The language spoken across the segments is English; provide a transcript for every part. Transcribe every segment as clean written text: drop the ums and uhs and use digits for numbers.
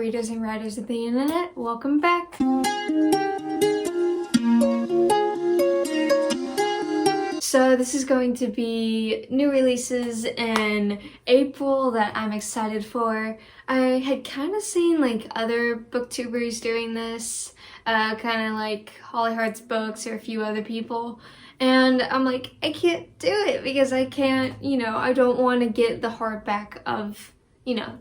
readers and writers of the internet, welcome back. So this is going to be new releases in April that I'm excited for. I had kind of seen like other booktubers doing this, kind of like Holly Hearts Books or a few other people. And I'm like, I can't do it because I can't, I don't want to get the hardback of,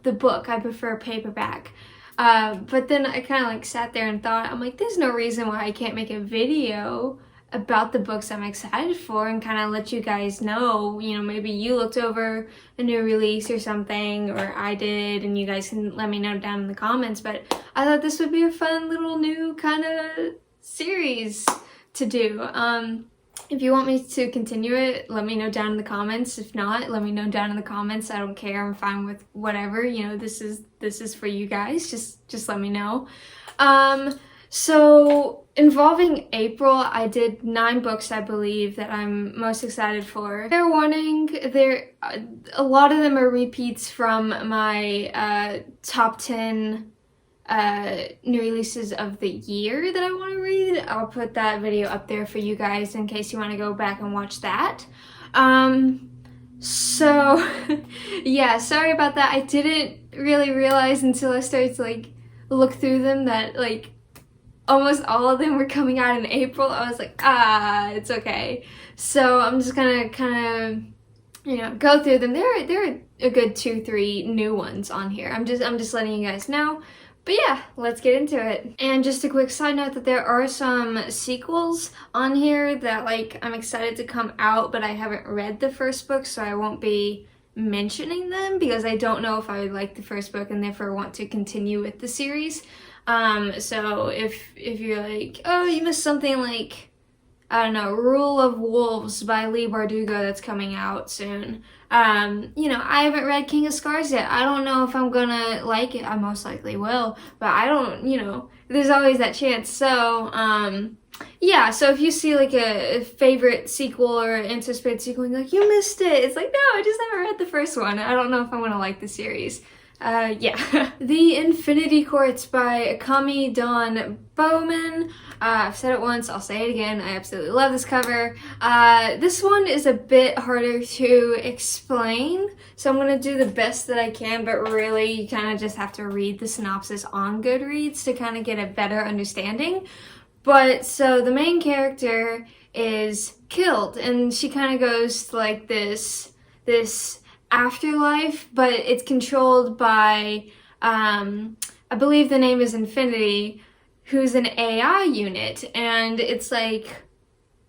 the book. I prefer paperback. But then I kind of like sat there and thought, I'm like, there's no reason why I can't make a video about the books I'm excited for and kind of let you guys know, maybe you looked over a new release or something, or I did, and you guys can let me know down in the comments. But I thought this would be a fun little new kind of series to do. If you want me to continue it, let me know down in the comments. If not, let me know down in the comments. I don't care. I'm fine with whatever. This is for you guys. Just let me know. So involving April, I did 9 books, I believe, that I'm most excited for. Fair warning, a lot of them are repeats from my top 10 new releases of the year that I want to read. I'll put that video up there for you guys in case you want to go back and watch that. So yeah, sorry about that. I didn't really realize until I started to like look through them that like almost all of them were coming out in April. I was like, it's okay. So I'm just gonna kind of go through them. There are a good 2-3 new ones on here. I'm just letting you guys know. But yeah, let's get into it. And just a quick side note that there are some sequels on here that like I'm excited to come out, but I haven't read the first book, so I won't be mentioning them because I don't know if I would like the first book and therefore want to continue with the series. So if you're like, oh, you missed something like, I don't know, Rule of Wolves by Leigh Bardugo that's coming out soon. I haven't read King of Scars yet. I don't know if I'm gonna like it. I most likely will, but I don't, there's always that chance. So, yeah, so if you see like a favorite sequel or anticipated sequel and you're like, you missed it, it's like, no, I just haven't read the first one. I don't know if I'm gonna like the series. Yeah. The Infinity Quartz by Kami Dawn Bowman. I've said it once, I'll say it again. I absolutely love this cover. This one is a bit harder to explain, so I'm gonna do the best that I can, but really you kind of just have to read the synopsis on Goodreads to kind of get a better understanding. But so the main character is killed, and she kind of goes to like this afterlife, but it's controlled by, I believe the name is Infinity, who's an AI unit, and it's like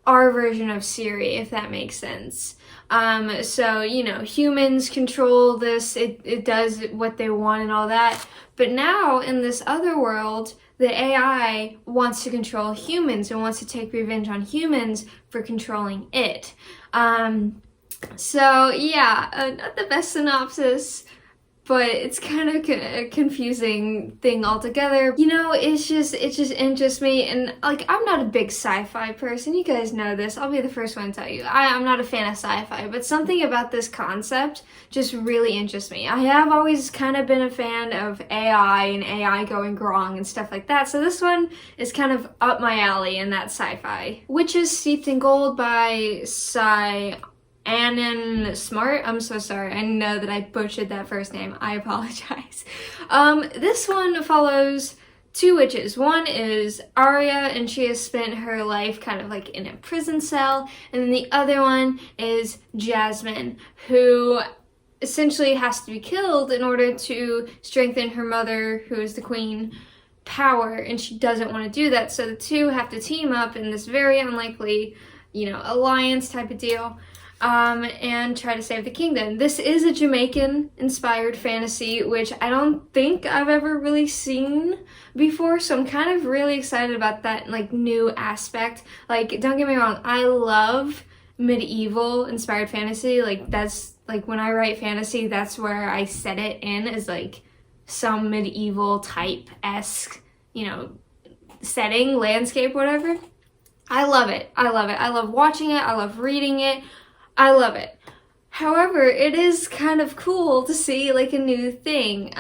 our version of Siri, if that makes sense. So, humans control this, it does what they want and all that, but now in this other world, the AI wants to control humans and wants to take revenge on humans for controlling it. So yeah, not the best synopsis, but it's kind of a confusing thing altogether. It just interests me, and like I'm not a big sci-fi person. You guys know this. I'll be the first one to tell you. I'm not a fan of sci-fi, but something about this concept just really interests me. I have always kind of been a fan of AI and AI going wrong and stuff like that. So this one is kind of up my alley in that sci-fi. Witches Steeped in Gold by Annan Smart. I'm so sorry. I know that I butchered that first name. I apologize. This one follows 2 witches. One is Arya, and she has spent her life kind of like in a prison cell. And then the other one is Jasmine, who essentially has to be killed in order to strengthen her mother, who is the queen, power. And she doesn't want to do that. So the two have to team up in this very unlikely, alliance type of deal. And try to save the kingdom. This is a Jamaican-inspired fantasy, which I don't think I've ever really seen before, so I'm kind of really excited about that, like, new aspect. Like, don't get me wrong, I love medieval-inspired fantasy. Like, that's, like, when I write fantasy, that's where I set it in, as, like, some medieval type-esque, setting, landscape, whatever. I love it. I love it. I love watching it. I love reading it. I love it. However, it is kind of cool to see like a new thing.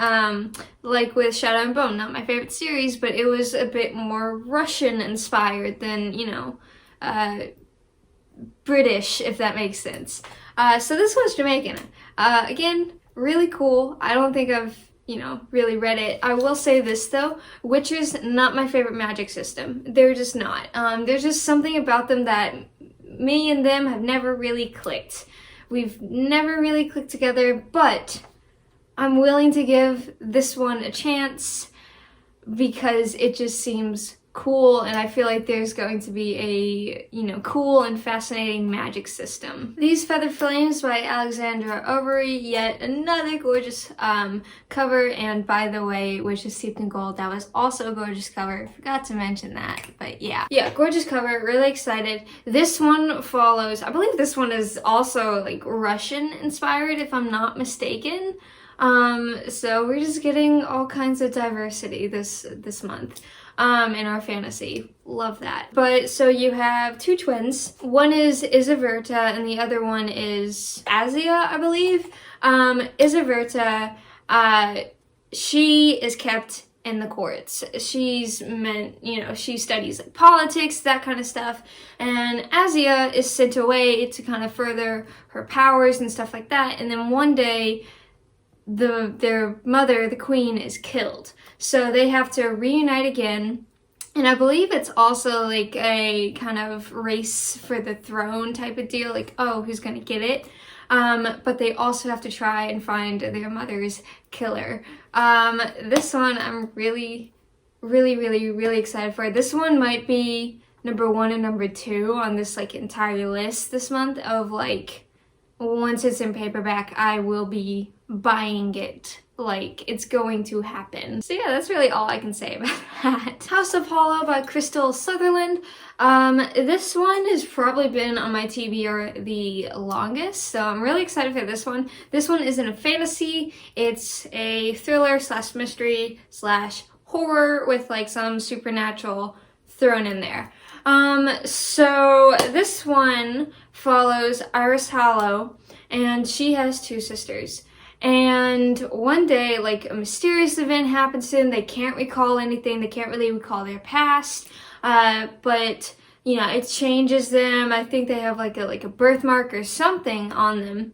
Like with Shadow and Bone, not my favorite series, but it was a bit more Russian inspired than, you know, British, if that makes sense. So this one's Jamaican. Again, really cool. I don't think I've, you know, really read it. I will say this though, Witcher's not my favorite magic system. They're just not. There's just something about them that me and them have never really clicked. We've never really clicked together, but I'm willing to give this one a chance because it just seems cool, and I feel like there's going to be a, you know, cool and fascinating magic system. These Feather Flames by Alexandra Overy, yet another gorgeous cover, and by the way, which is Steeped in Gold, that was also a gorgeous cover. Forgot to mention that, but yeah. Yeah, gorgeous cover, really excited. This one follows, I believe this one is also like Russian inspired, if I'm not mistaken. So we're just getting all kinds of diversity this month. In our fantasy. Love that. But so you have two twins. One is Isaverta and the other one is Azia, I believe. Isaverta, she is kept in the courts. She's meant, you know, she studies like politics, that kind of stuff. And Azia is sent away to kind of further her powers and stuff like that. And then one day, their mother, the queen, is killed. So they have to reunite again. And I believe it's also like a kind of race for the throne type of deal. Like, oh, who's gonna get it? But they also have to try and find their mother's killer. This one I'm really excited for. This one might be number 1 and number 2 on this like entire list this month of like, once it's in paperback, I will be buying it. Like, it's going to happen. So yeah, that's really all I can say about that. House of Holo by Crystal Sutherland. This one has probably been on my TBR the longest, so I'm really excited for this one. This one isn't a fantasy. It's a thriller / mystery / horror with like some supernatural thrown in there. So this one follows Iris Holo, and she has 2 sisters. And one day, like, a mysterious event happens to them. They can't recall anything. They can't really recall their past. But, you know, it changes them. I think they have, like a birthmark or something on them.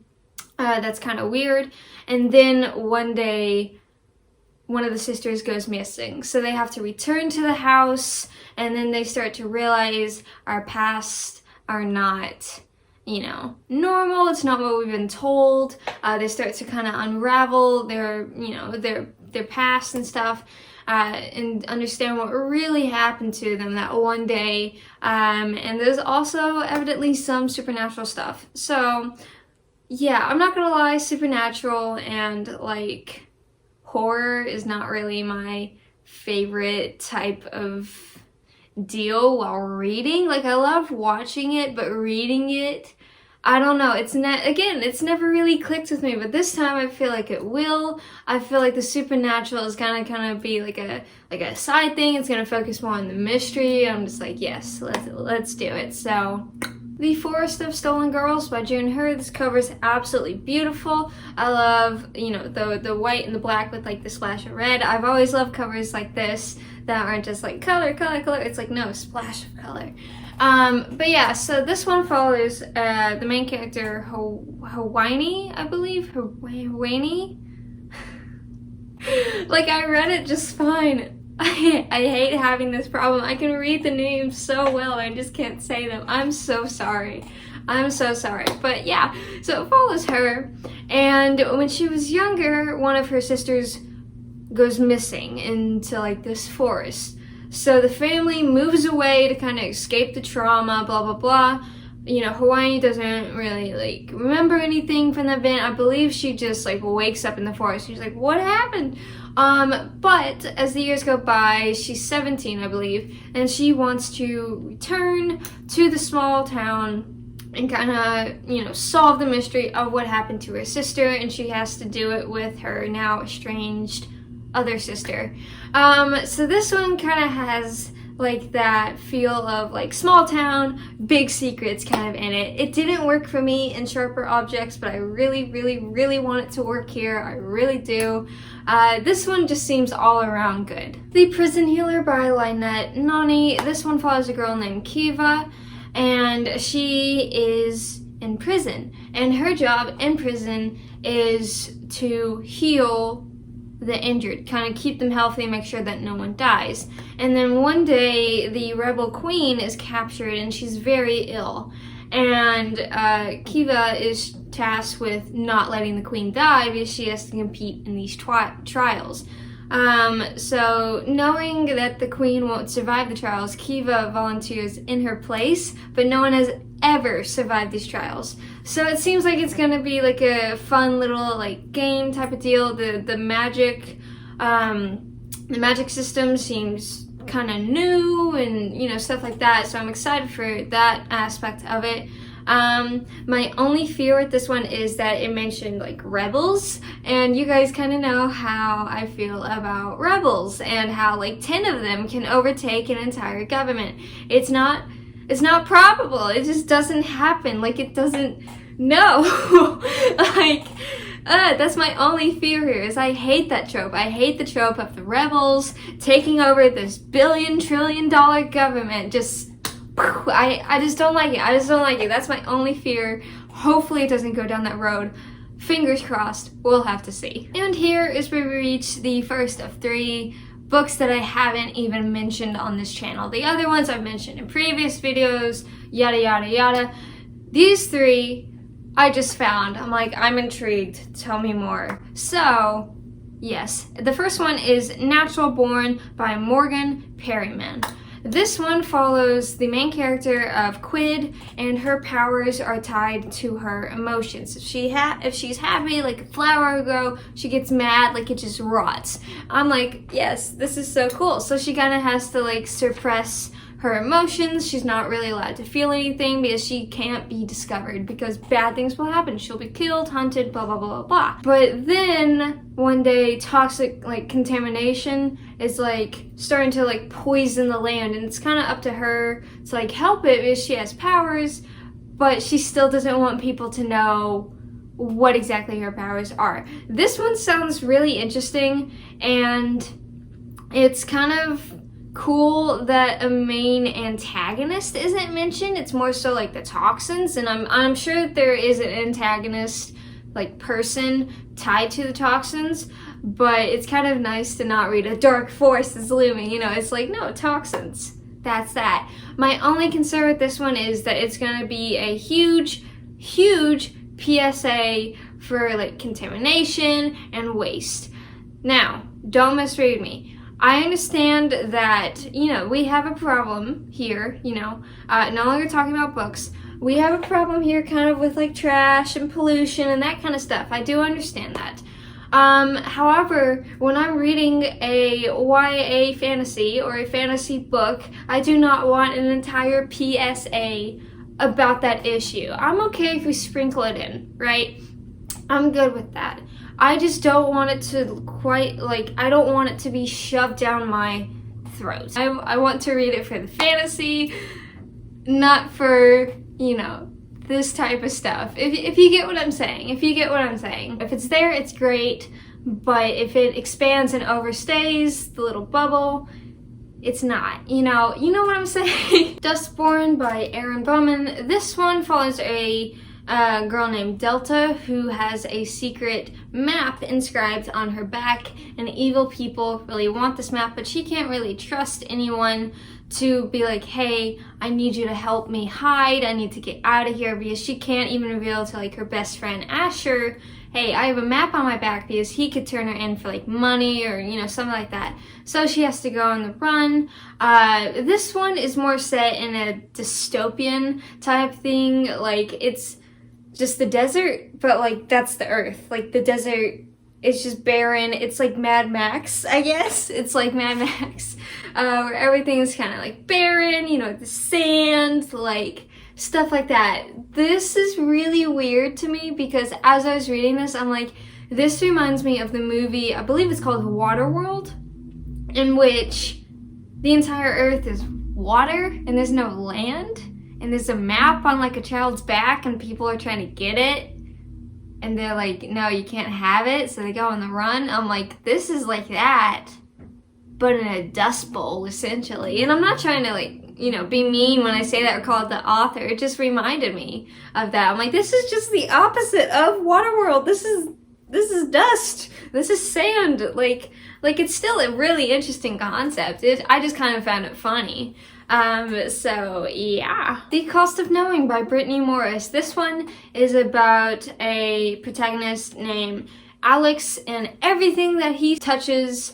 That's kind of weird. And then one day, one of the sisters goes missing. So they have to return to the house. And then they start to realize our past are not, you know, normal. It's not what we've been told. They start to kind of unravel their, you know, their past and stuff, and understand what really happened to them that one day. And there's also evidently some supernatural stuff. So yeah, I'm not gonna lie, supernatural and like horror is not really my favorite type of deal while reading. Like, I love watching it, but reading it, I don't know, it's never really clicked with me, but this time I feel like it will. I feel like the supernatural is gonna kind of be like a side thing. It's gonna focus more on the mystery. I'm just like, yes, let's do it. So The Forest of Stolen Girls by June Hur. This cover is absolutely beautiful. I love, you know, the white and the black with like the splash of red. I've always loved covers like this that aren't just like color. It's like, no, splash of color. But yeah, so this one follows the main character, Hawaii, I believe. Hawaii? Like, I read it just fine. I hate having this problem. I can read the names so well, I just can't say them. I'm so sorry. I'm so sorry. But yeah, so it follows her. And when she was younger, one of her sisters goes missing into like this forest. So the family moves away to kind of escape the trauma, blah, blah, blah. You know, Hawaii doesn't really like remember anything from the event. I believe she just like wakes up in the forest. She's like, what happened? But as the years go by, she's 17, I believe, and she wants to return to the small town and kind of, you know, solve the mystery of what happened to her sister, and she has to do it with her now estranged other sister. So this one kind of has like that feel of like small town, big secrets kind of in it. It didn't work for me in Sharper Objects, but I really, really, really want it to work here. I really do. This one just seems all around good. The Prison Healer by Lynette Nani. This one follows a girl named Kiva, and she is in prison, and her job in prison is to heal the injured, kind of keep them healthy, make sure that no one dies. And then one day the rebel queen is captured and she's very ill, and Kiva is tasked with not letting the queen die because she has to compete in these trials. So knowing that the queen won't survive the trials, Kiva volunteers in her place, but no one has ever survived these trials. So it seems like it's gonna be like a fun little like game type of deal. The magic system seems kind of new, and you know, stuff like that. So I'm excited for that aspect of it. My only fear with this one is that it mentioned like rebels, and you guys kind of know how I feel about rebels and how like 10 of them can overtake an entire government. It's not probable. It just doesn't happen. Like, it doesn't, no. Like, that's my only fear here, is I hate that trope. I hate the trope of the rebels taking over this billion-trillion-dollar government. Just, I just don't like it. I just don't like it. That's my only fear. Hopefully it doesn't go down that road. Fingers crossed. We'll have to see. And here is where we reach the first of 3 books that I haven't even mentioned on this channel. The other ones I've mentioned in previous videos, yada yada yada. These 3 I just found. I'm like, I'm intrigued. Tell me more. So, yes. The first one is Natural Born by Morgan Perryman. This one follows the main character of Quid, and her powers are tied to her emotions. If she's happy, like a flower will grow. She gets mad, like it just rots. I'm like, yes, this is so cool. So she kind of has to like suppress her emotions. She's not really allowed to feel anything because she can't be discovered, because bad things will happen. She'll be killed, hunted, blah, blah, blah, blah, blah. But then one day toxic like contamination is like starting to like poison the land, and it's kind of up to her to like help it because she has powers, but she still doesn't want people to know what exactly her powers are. This one sounds really interesting, and it's kind of cool that a main antagonist isn't mentioned. It's more so like the toxins, and I'm sure that there is an antagonist like person tied to the toxins, but it's kind of nice to not read a dark force is looming, you know. It's like, no, toxins, that's that. My only concern with this one is that it's going to be a huge PSA for like contamination and waste. Now, don't misread me. I understand that, you know, we have a problem here, you know, no longer talking about books. We have a problem here kind of with like trash and pollution and that kind of stuff. I do understand that. However, when I'm reading a YA fantasy or a fantasy book, I do not want an entire PSA about that issue. I'm okay if we sprinkle it in, right? I'm good with that. I just don't want it to quite, like, I don't want it to be shoved down my throat. I want to read it for the fantasy, not for, you know, this type of stuff. If you get what I'm saying. If you get what I'm saying. If it's there, it's great, but if it expands and overstays the little bubble, it's not. You know what I'm saying? Duskborn by Erin Bowman. This one follows a girl named Delta who has a secret map inscribed on her back, and evil people really want this map, but she can't really trust anyone to be like, hey, I need you to help me hide, I need to get out of here, because she can't even reveal to like her best friend Asher, hey, I have a map on my back, because he could turn her in for like money or, you know, something like that. So she has to go on the run. This one is more set in a dystopian type thing. Like, it's just the desert, but like that's the earth. Like the desert is just barren. It's like Mad Max, I guess. It's like Mad Max, where everything is kind of like barren, you know, the sand, like stuff like that. This is really weird to me because as I was reading this, I'm like, this reminds me of the movie, I believe it's called Waterworld, in which the entire earth is water and there's no land, and there's a map on like a child's back and people are trying to get it, and they're like, no, you can't have it, so they go on the run. I'm like, this is like that, but in a dust bowl, essentially. And I'm not trying to like, you know, be mean when I say that or call it the author. It just reminded me of that. I'm like, this is just the opposite of Waterworld. This is dust. This is sand. Like it's still a really interesting concept. I just kind of found it funny. So yeah. The Cost of Knowing by Brittany Morris. This one is about a protagonist named Alex, and everything that he touches,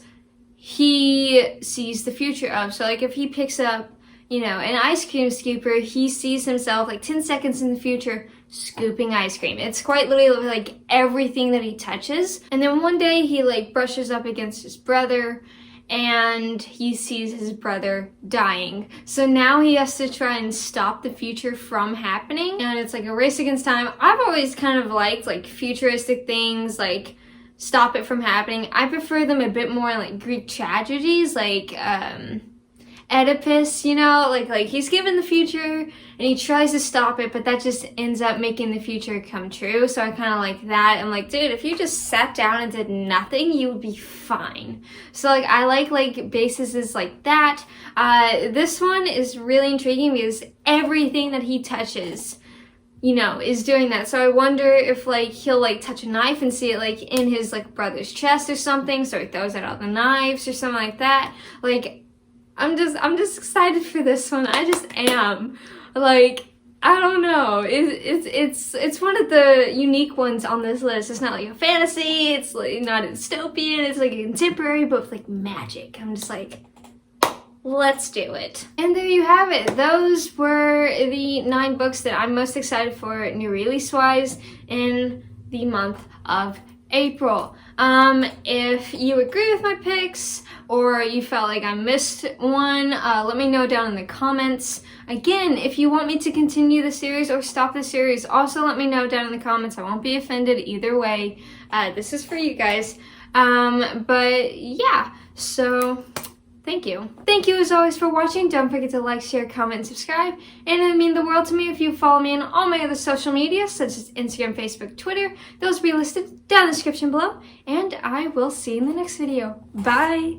he sees the future of. So like if he picks up, you know, an ice cream scooper, he sees himself like 10 seconds in the future scooping ice cream. It's quite literally like everything that he touches. And then one day he like brushes up against his brother and he sees his brother dying. So now he has to try and stop the future from happening. And it's like a race against time. I've always kind of liked like futuristic things, like stop it from happening. I prefer them a bit more like Greek tragedies, like Oedipus, you know, like he's given the future and he tries to stop it, but that just ends up making the future come true. So I kind of like that. I'm like, dude, if you just sat down and did nothing, you would be fine. So like I like bases like that. This one is really intriguing because everything that he touches, you know, is doing that. So I wonder if like he'll like touch a knife and see it like in his like brother's chest or something, so he throws out all the knives or something like that. Like I'm just excited for this one. I just am. Like, I don't know. It's one of the unique ones on this list. It's not like a fantasy. It's like not a dystopian. It's like a contemporary, but with like magic. I'm just like, let's do it. And there you have it. Those were the 9 books that I'm most excited for new release-wise in the month of April. If you agree with my picks or you felt like I missed one, let me know down in the comments. Again, if you want me to continue the series or stop the series, also let me know down in the comments. I won't be offended either way. This is for you guys. But yeah, so thank you. Thank you as always for watching. Don't forget to like, share, comment, and subscribe. And it would mean the world to me if you follow me on all my other social media, such as Instagram, Facebook, Twitter. Those will be listed down in the description below. And I will see you in the next video. Bye!